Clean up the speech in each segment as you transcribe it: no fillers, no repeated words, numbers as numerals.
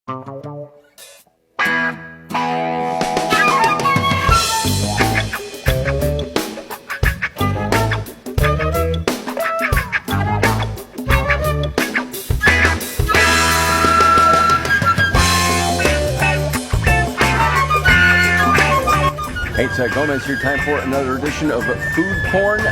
Hey, it's Gomez here. Time for another edition of Food Porn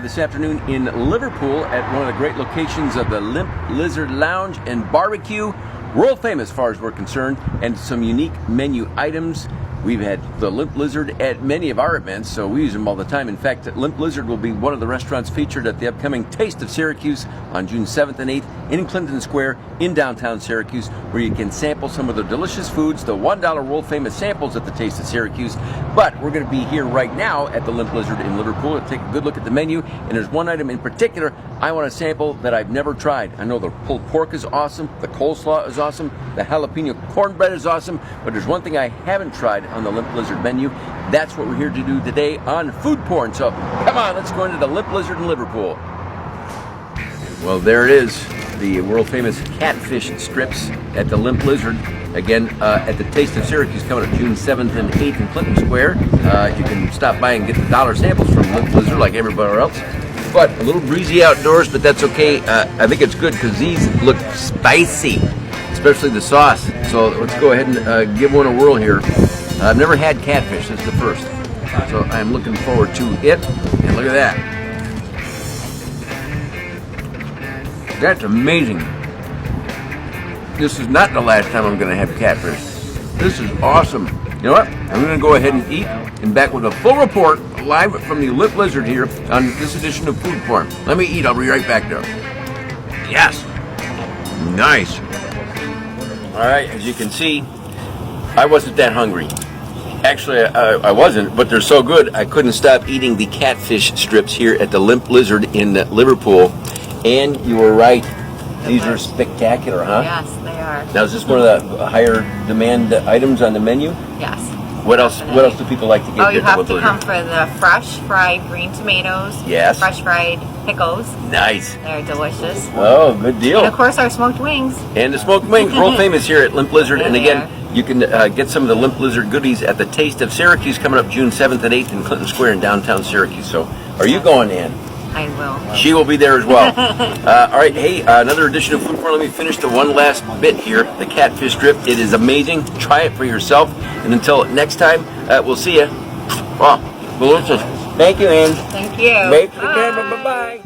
this afternoon in Liverpool at one of the great locations of the Limp Lizard Lounge and Barbecue. World famous as far as we're concerned, and some unique menu items. We've had the Limp Lizard at many of our events, so we use them all the time. In fact, Limp Lizard will be one of the restaurants featured at the upcoming Taste of Syracuse on June 7th and 8th in Clinton Square in downtown Syracuse, where you can sample some of the delicious foods, the $1 world famous samples at the Taste of Syracuse. But we're going to be here right now at the Limp Lizard in Liverpool to take a good look at the menu, and there's one item in particular I want to sample that I've never tried. I know the pulled pork is awesome, the coleslaw is awesome, the jalapeno cornbread is awesome, but there's one thing I haven't tried on the Limp Lizard menu. That's what we're here to do today on Food Porn. So come on, let's go into the Limp Lizard in Liverpool. Well, there it is, the world famous Catfish Strips at the Limp Lizard. Again, at the Taste of Syracuse coming up June 7th and 8th in Clinton Square. You can stop by and get the dollar samples from Limp Lizard like everybody else. But a little breezy outdoors, but that's okay. I think it's good because these look spicy, especially the sauce. So let's go ahead and give one a whirl here. I've never had catfish, this is the first. So I'm looking forward to it. And look at that. That's amazing. This is not the last time I'm going to have catfish. This is awesome. You know what? I'm going to go ahead and eat and back with a full report live from the Limp Lizard here on this edition of Food Porn. Let me eat. I'll be right back there. Yes. Nice. All right. As you can see, I wasn't that hungry. Actually, I wasn't, but they're so good, I couldn't stop eating the catfish strips here at the Limp Lizard in Liverpool. And you were right. These are spectacular, huh? Yes, they are. Now, is this one of the higher demand items on the menu? Yes. What else? What else do people like to get? Oh, you have to come for the fresh fried green tomatoes. Yes. Fresh fried pickles. Nice. They're delicious. Oh, good deal. And of course, our smoked wings. And the smoked wings, world famous here at Limp Lizard. Yeah, and again, you can get some of the Limp Lizard goodies at the Taste of Syracuse coming up June 7th and 8th in Clinton Square in downtown Syracuse. So, are you going, Ann? I will. She will be there as well. All right, hey, another edition of Food Porn. Let me finish the one last bit here. The catfish strip. It is amazing. Try it for yourself. And until next time, we'll see you. Oh, delicious. Thank you, Ann. Thank you. Wait for the camera. Bye-bye.